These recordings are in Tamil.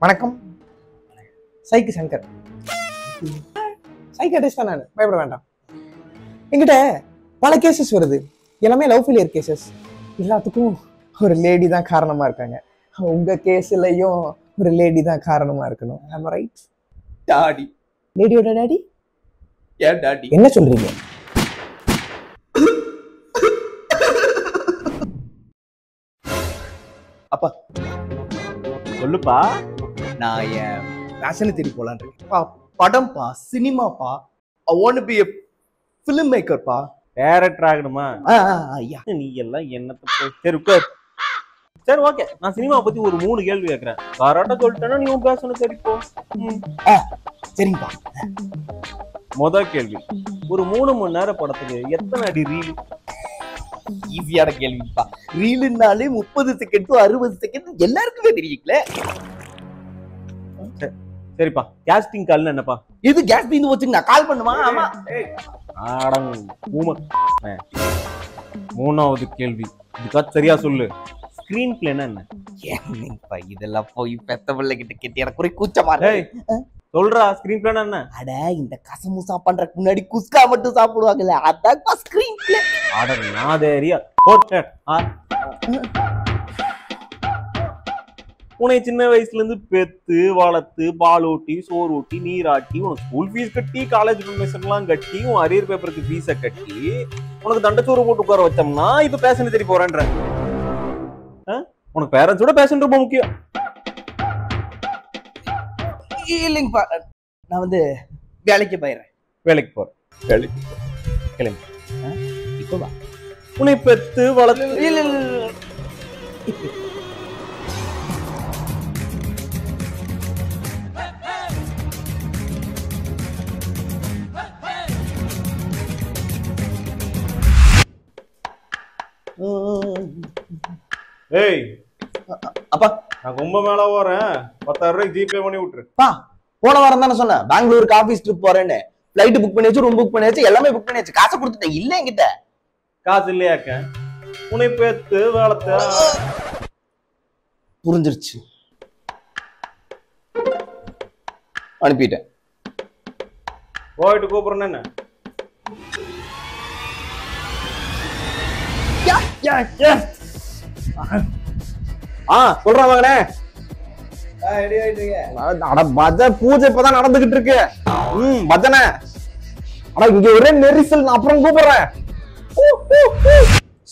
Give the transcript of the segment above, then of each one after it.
வணக்கம். சைக்கு சங்கர். சைக்காட்ரிஸ்ட் தான் நான், பயப்பட வேண்டாம். என்கிட்ட பல கேசஸ் வருது, எல்லாமே லவ் ஃபெயிலியர் கேசஸ். எல்லாத்துக்கும் ஒரு லேடி தான் காரணமா இருக்காங்க. உங்க கேஸ்லயும் ஒரு லேடி தான் காரணமா இருக்கணும். ஆம் ரைட்? டாடி. லேடியோட டாடி? ஏன் டாடி? என்ன சொல்றீங்க? அப்பா சொல்லுப்பா. நான் என் பேஷனை தேடி போலான் இருக்கேன். படம்பா, சினிமாப்பா. I want to be a film maker பா. டைரக்டர் ஆகணுமா? ஐயா நீ எல்லாம் என்னத்த சரி உட்கார். சரி ஓகே, நான் சினிமா பத்தி ஒரு 3 கேள்வி கேட்கறேன். கரெக்டா சொல்லிட்டேன்னா நீ உன் பேசணும். சரி போ. சரிங்கப்பா. முதல் கேள்வி, ஒரு 3 மணி நேரம் படத்துக்கு எத்தனை அடி ரீல்? ஈஸியான கேள்விப்பா. ரீலுனாலே 30 செகண்ட் to 60 செகண்ட் எல்லாருக்குமே தெரியுங்களே. சரிப்பா, கேஸ்டிங் கால்னு என்னப்பா? இது கேஸ் தீந்து போச்சுங்க, நான் கால் பண்ணுமா? ஆமா. ஆடங் ஊம. மூணாவது கேள்வி, இதுக்கா சரியா சொல்லு. ஸ்கிரீன் பிளேனா என்ன? ஏன்ப்பா இதெல்லாம் போய் பெத்த பிள்ளை கிட்ட கேட்டு எனக்கு ஒரு கூச்சமா இருக்கு. சொல்றா, ஸ்கிரீன் பிளேனா என்ன? அட இந்த கசமுசா பண்றதுக்கு முன்னாடி குஸ்கா மட்டும் சாப்பிடுவாங்கல்ல, அதான் ஸ்கிரீன் பிளே. ஆட நாதேரியா போட். உன்னை சின்ன வயசுல இருந்து பெத்து வளர்த்து பால் ஊட்டி சோறு ஊட்டி நீராட்டி உனக்கு ஸ்கூல் ஃபீஸ் கட்டி காலேஜ் டொனேஷன் எல்லாம் கட்டி உன் அரியர் பேப்பருக்கு ஃபீஸை கட்டி உனக்கு தண்டச்சோறு போட்டு உட்கார வச்சோம்னா இப்ப பேஷன் தெரிய போறேன்ற. உனக்கு பேரண்ட்ஸோட பேஷன் ரொம்ப முக்கியம். இல்லைங்கப்பா, நான் வந்து வேலைக்கு போயிடுறேன். வேலைக்கு போறேன். வேலைக்கு கிளம்பி இப்போ வா. உன்னை பெத்து வளர்த்து இல்ல ஏய் அப்பா, நான் ரொம்ப மேல போறேன். 10,000 ரூபாய்க்கு ஜிபே பண்ணி விட்டுரு. போன வாரம் தானே சொன்னேன் பெங்களூருக்கு ஆபீஸ் ட்ரிப் போறேன்னு. பிளைட் புக் பண்ணியாச்சு, ரூம் புக் பண்ணியாச்சு, எல்லாமே புக் பண்ணியாச்சு. காசை கொடுத்துட்டேன். இல்ல என்கிட்ட காசு இல்லையாக்க? உன்னை பெத்து வளர்த்த புரிஞ்சிருச்சு, அனுப்பிட்டேன். போயிட்டு கூப்பிடுறேன்னு என்ன? சொல்றேன் வாங்கண்ணே. பூஜை இப்பதான் நடந்துகிட்டு இருக்கு. பஜனை. ஆனா இங்க ஒரே நெரிசல். நான் அப்புறம் கூப்பிடுறேன்.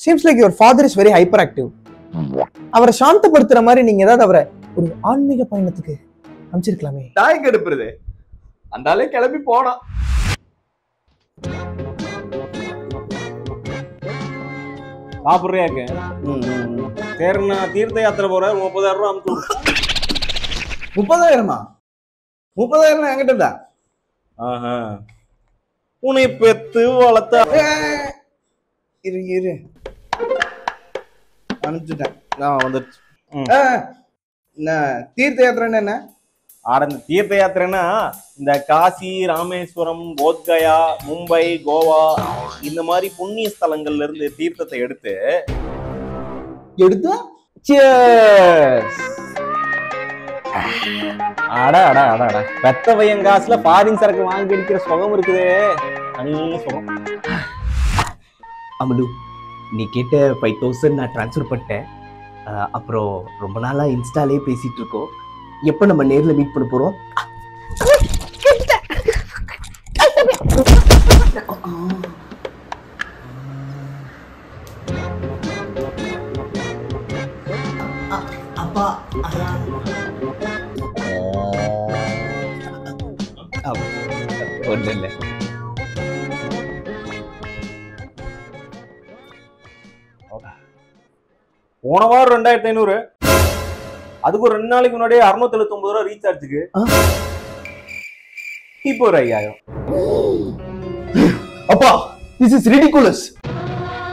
Seems like your father is very hyperactive. அவரை சாந்தப்படுத்துற மாதிரி நீங்க ஏதாவது அவரை ஒரு ஆன்மீக பயணத்துக்கு அனுப்பிச்சிருக்கலாமே. தாய் கெடுப்புறது அந்தாலே கிளம்பி போனா. சாப்பிடுறியாக்க? சரி, நான் தீர்த்த யாத்திரை போறேன். 30,000 ரூபாய் அமுச்சு. 30,000? 30,000 என்கிட்ட இல்ல. உன்னை பெத்து வளர்த்த இரு அனுப்பிச்சுட்டேன். நான் வந்துடுச்சு. தீர்த்த யாத்திரைன்னு என்ன? ஆடந்த தீர்த்த யாத்திரைன்னா இந்த காசி, ராமேஸ்வரம், போத்கயா, மும்பை, கோவா இந்த மாதிரி புண்ணிய ஸ்தலங்கள்ல இருந்து தீர்த்தத்தை எடுத்து பெத்த பையன் காசுல ஃபாரின் சரக்கு வாங்கி அடிக்கிற சுகம் இருக்குதே, தனி சுகம். அமலு, நீ கேட்ட 5,000 நான் டிரான்ஸ்ஃபர் பண்ணிட்டேன். அப்புறம் ரொம்ப நாளா இன்ஸ்டாலே பேசிட்டு இருக்கோம். எப்ப நம்ம நேர்ல மீட் பண்ண போறோம்? அப்பா ஒண்ணு இல்ல. போன வாரம் 2,500, அதுக்கு ஒரு 2 நாளைக்கு முன்னாடியே 679 ரூபாய் ரீசார்ஜுக்கு. இப்போ ஒரு 5,000. அப்பா, this is ridiculous.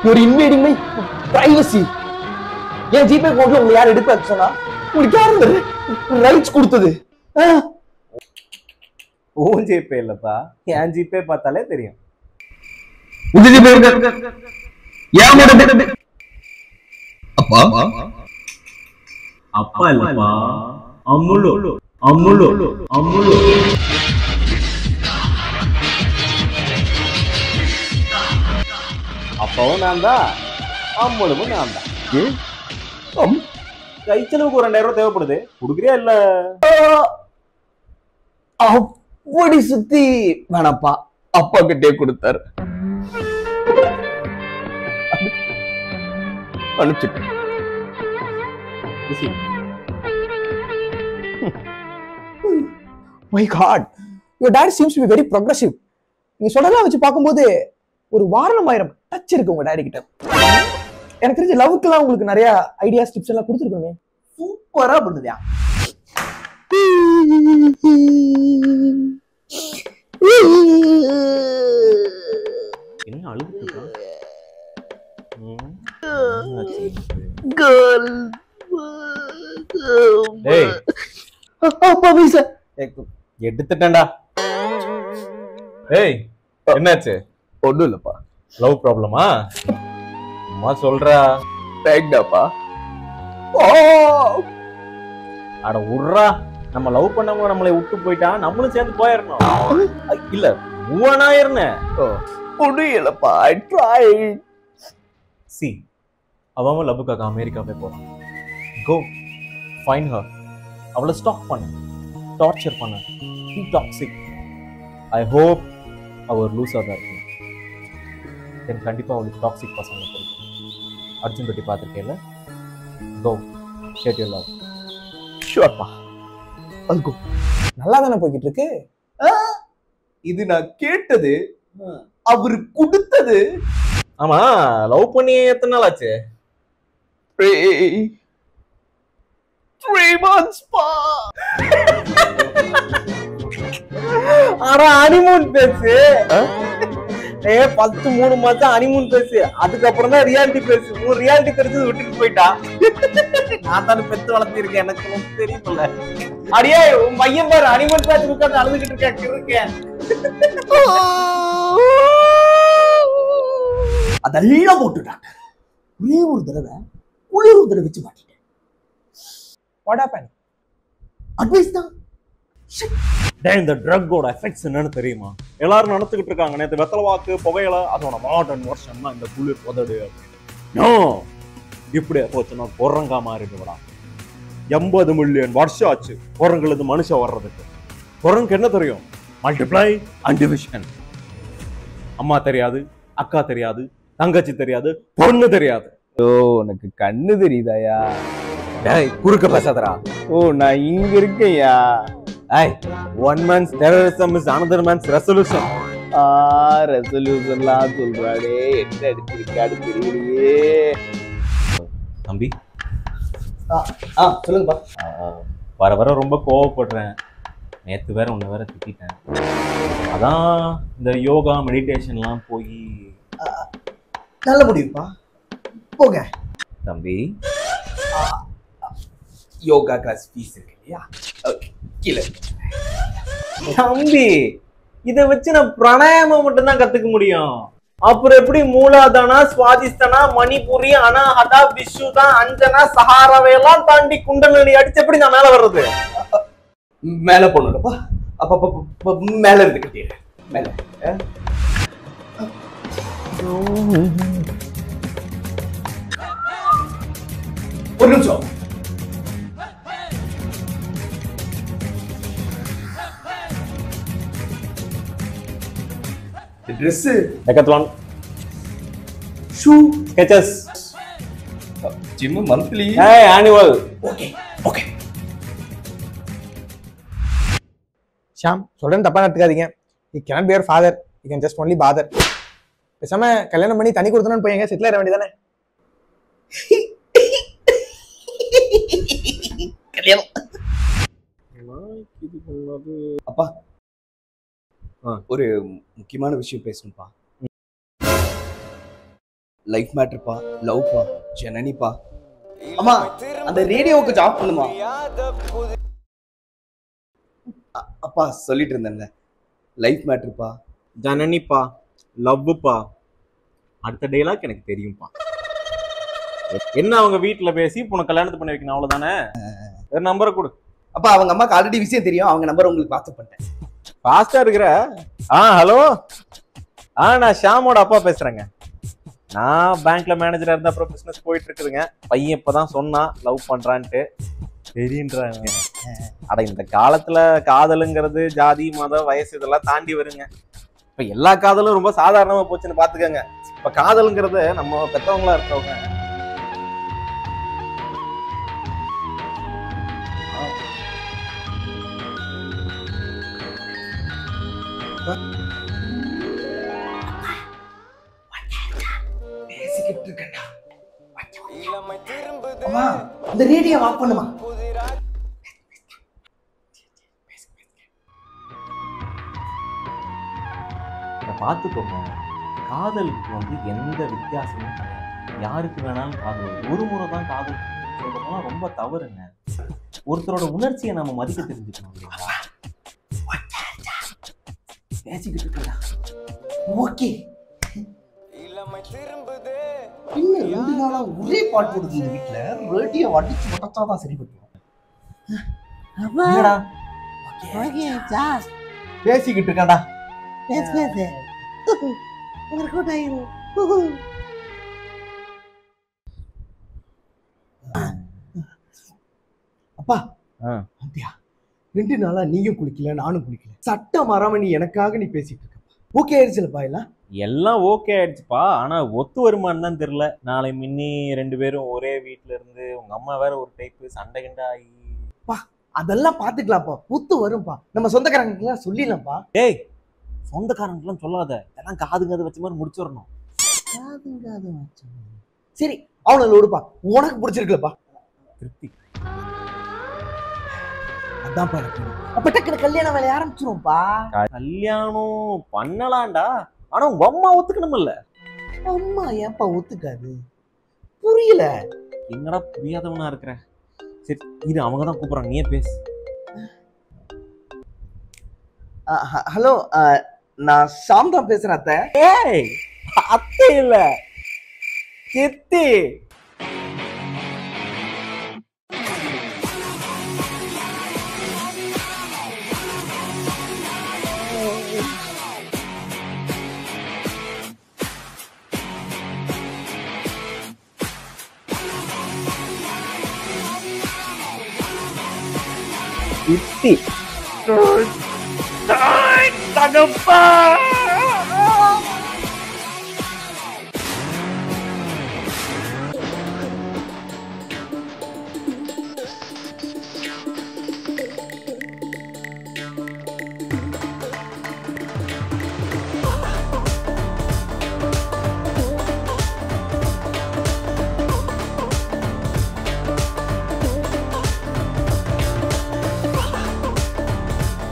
You are invading my privacy. N GPay அக்கவுண்ட்ல உங்க யார் எடுக்க சொன்னா? உங்களுக்கு யாரு ரைட்ஸ் கொடுத்தது? ஓன் ஜிபே இல்லப்பா, என் ஜிபே பார்த்தாலே தெரியும். உங்க ஜிபே அப்பா அப்பா இல்லப்பா, அம்முலு அம்முலு அம்முலு. அப்பாவும் நான் தான், அம்முலும் நான் தான். கை செலவுக்கு ஒரு 2000 தேவைப்படுது, கொடுக்குறியா இல்ல? அப்படி சுத்தி வேணாப்பா, அப்பா கிட்டே கொடுத்தாரு. அனுப்பிச்சுட்டு my god, your dad seems to be very progressive. நீங்க சொல்றதெல்லாம் வச்சு பார்க்கும்போது ஒரு வாரணம் ஆயிரம் டச் இருக்கு உங்க டாடி கிட்ட. எனக்கு தெரிஞ்ச லவ்க்குலாம் உங்களுக்கு நிறைய ஐடியாஸ் டிப்ஸ் எல்லாம் கொடுத்துருக்கோமே. சூப்பரா பண்ணுதியா. என்ன அழுதுட்டு இருக்கா? டேய், அப்பா வீசா எடுத்துட்டேன்டா. ஏய், என்னாச்சு? ஒண்ணும் இல்லப்பா. லவ் ப்ராப்ளமா? அம்மா சொல்றா. தேங்க்டாப்பா. அட உர்றா, நம்ம லவ் பண்ணவங்க நம்மளை விட்டு போயிட்டா நம்மளும் சேர்ந்து போயிடணும். இல்ல மூவனாயிருந்தேன். முடியலப்பா. I try. சி, அவன் லவ்வுக்காக அமெரிக்கா போய் போறான். Go find her. அவளை ஸ்டாக் பண்ண, டார்ச்சர் பண்ண, பி டாக்ஸிக். ஐ ஹோப் அவர் லூஸாக தான் இருக்கும். தென் கண்டிப்பாக அவளுக்கு டாக்ஸிக் பசங்க பிடிக்கும். அர்ஜுன் பற்றி பார்த்துருக்கேன்ல. கோ ஷேட் யூர் லவ். ஷூர்ப்பா. அதுக்கு நல்லா தானே போய்கிட்டு இருக்கு. இது நான் கேட்டது, அவரு கொடுத்தது. ஆமா, லவ் பண்ணி எத்தனை நாள் ஆச்சு? 3 months பா. ஆனா ஹனிமூன் பேசு. 3 மாசம் ஹனிமூன் பேசு, அதுக்கப்புறம் தான் ரியாலிட்டி பேசு. உன் ரியாலிட்டி தெரிஞ்சது விட்டுட்டு போயிட்டா. நான் தானே பெத்து வளர்த்திருக்கேன், எனக்கு தெரியுமில்ல. அடியே, உன் பையன் பாரு ஹனிமூன் பேச்சு உட்காந்து அழுதுகிட்டு இருக்கேன். அதெல்லாம் போட்டுட்டாங்க. ஒரே ஒரு தடவை குளிர் உதட வச்சு மாட்டிட்டேன். What happen? அட்வைஸ் தான். இந்த ட்ரக்கோட எஃபெக்ட்ஸ் என்னன்னு தெரியுமா? எல்லாரும் நடத்துக்கிட்டு இருக்காங்க, நேற்று வெத்தலை வாக்கு புகையில அதோட மாடர்ன் வருஷன் தான் இந்த குளிர் உதடு அப்படின்னு. இப்படியே போச்சுன்னா குரங்கா மாறிடுவா. 80 மில்லியன் வருஷம் ஆச்சு குரங்குல மனுஷன் வர்றதுக்கு. குரங்கு என்ன தெரியும்? Multiply and division. அம்மா தெரியாது, அக்கா தெரியாது, தங்கச்சி தெரியாது, பொண்ணு தெரியாது. உனக்கு கண்ணு தெரியுதாயா? டேய், குறுக்க பேசாதடா. நான் இங்க இருக்கேயா. Hey, one man's terrorism is another man's resolution. ரெசல்யூஷன்லாம் சொல்றாடே, என்ன எடுத்திருக்காடு தெரியலையே. தம்பி, சொல்லுங்கப்பா. வர வர ரொம்ப கோவப்படுறேன். நேத்து வேற உன்னை வேற திட்டேன். அதான் இந்த யோகா மெடிடேஷன்லாம் போய் நல்ல முடியுப்பா. போங்க தம்பி. யோகா கிளாஸ் ஃபீஸ் இருக்கு இல்லையா, கீழே. தம்பி, இதை வச்சு நான் பிராணாயாமம் மட்டும்தான் கத்துக்க முடியும். அப்புறம் எப்படி மூலாதானா, சுவாதிஸ்தானா, மணிபுரி, அனாஹதா, விசுதா, அஞ்சனா, சஹாராவையெல்லாம் தாண்டி குண்டலினி அடிச்சு எப்படி நான் மேல வர்றது? மேல போனப்பா. அப்ப மேல இருந்து கட்டிடு. மேல ஒரு நிமிஷம். Dress Decathlon, shoe, Skechers, gym monthly, annual. Okay okay. Sham, சொல்றேன்னு தப்பா நடத்துக்காதீங்க. You can be your father, you can just only father. பேசாம கல்யாணம் பண்ணி தனி கொடுத்தணும்னு போய் எங்க செட்டில் ஆக வேண்டியதானே? அப்பா, ஒரு முக்கியமான விஷயம் பேசணும்ப்பா. லைஃப் மேட்டர்ப்பா, லவ்ப்பா, ஜனனிப்பா. அம்மா, அந்த ரேடியோவுக்கு ஜாப் பண்ணுமா? அப்பா சொல்லிட்டு இருந்தேன்ல, லைஃப் மேட்டர்ப்பா, ஜனனிப்பா, லவ்வுப்பா, அடுத்த டைலாக் எனக்கு தெரியும்பா. என்ன அவங்க வீட்டுல பேசி உனக்கு கல்யாணத்தை பண்ணி வைக்கணும் அவ்வளவுதானே. நம்பரை கொடு. அப்பா அவங்க அம்மாக்கு ஆல்ரெடி விஷயம் தெரியும், அவங்க நம்பர் உங்களுக்கு வாட்ஸ்அப் பண்ணிட்டேன். ஃபாஸ்டா இருக்கிற. ஹலோ, நான் ஷாமோட அப்பா பேசுறேங்க. நான் பேங்க்ல மேனேஜரா இருந்தா அப்புறம் பிசினஸ் போயிட்டு இருக்குதுங்க. பையன் இப்பதான் சொன்னான் லவ் பண்றான்ட்டு. தெரியுன்றாங்க. அட இந்த காலத்துல காதலுங்கிறது ஜாதி மதம் வயசு இதெல்லாம் தாண்டி வருங்க. இப்ப எல்லா காதலும் ரொம்ப சாதாரணமா போச்சுன்னு பாத்துக்கோங்க. இப்ப காதலுங்கிறது நம்ம பெத்தவங்களா இருக்கவங்க பேசிக்கிட்டு இருக்கேன்டா. அம்மா இந்த ரேடியோ ஆஃப் பண்ணுமா. பாத்துக்கோங்க. காதலுக்கு எந்த வித்தியாசமும் கிடையாது. யாருக்கு வேணாலும் காதல். ஒரு முறை தான் காதல் சொல்றதுலாம் ரொம்ப தவறுங்க. ஒருத்தரோட உணர்ச்சியை நம்ம மதிக்க தெரிஞ்சுக்கணும் இல்லைங்களா? பேசிக்கிட்டு இருக்கா. ஓகே. இன்னும் 2 நாளா ஒரே பாட்டு போடுது இந்த வீட்டுல. ரேடியோ அடிச்சு உடச்சாதான் சரி பண்ணுவோம். பேசிக்கிட்டு இருக்காடா. அப்பா 2 நாளா நீயும் குளிக்கல நானும் குளிக்கல. சட்டம் மாறாம நீ எனக்காக நீ பேசிட்டு இருக்க. ஓகே ஆயிடுச்சுலப்பா எல்லாம் ஓகே ஆயிடுச்சுப்பா. ஆனா ஒத்து வருமானு தான் தெரியல. நாளை மின்னி 2 பேரும் ஒரே வீட்டுல இருந்து உங்க அம்மா வேற ஒரு டைப்பு சண்டை கிண்டா ஆகி. அதெல்லாம் பாத்துக்கலாம்ப்பா. ஒத்து வரும்பா. நம்ம சொந்தக்காரங்க சொல்லிடலாம்ப்பா. டேய், சொந்தக்காரங்களும் சொல்லாத. இதெல்லாம் காதுங்காது வச்ச மாதிரி முடிச்சிடணும். காதுங்காது வச்ச சரி அவனை விடுப்பா. உனக்கு பிடிச்சிருக்குலப்பா. திருப்தி. அதான்ப்பா எனக்கு. அப்ப டக்குனு கல்யாண வேலையை ஆரம்பிச்சிருவோம்ப்பா. கல்யாணம் பண்ணலாம்டா. ஆனா உங்க அம்மா ஒத்துக்கணும்ல. அம்மா ஏன்ப்பா ஒத்துக்காது? புரியல. என்னடா புரியாதவனா இருக்கிற. சரி இது அவங்க தான் கூப்பிடுறாங்க, நீயே பேசு. ஹலோ, நான் ஷாம் தான் பேசுறேன் அத்தை. ஏய், அத்தை இல்ல சித்தி. சித்தி. தகப்பா.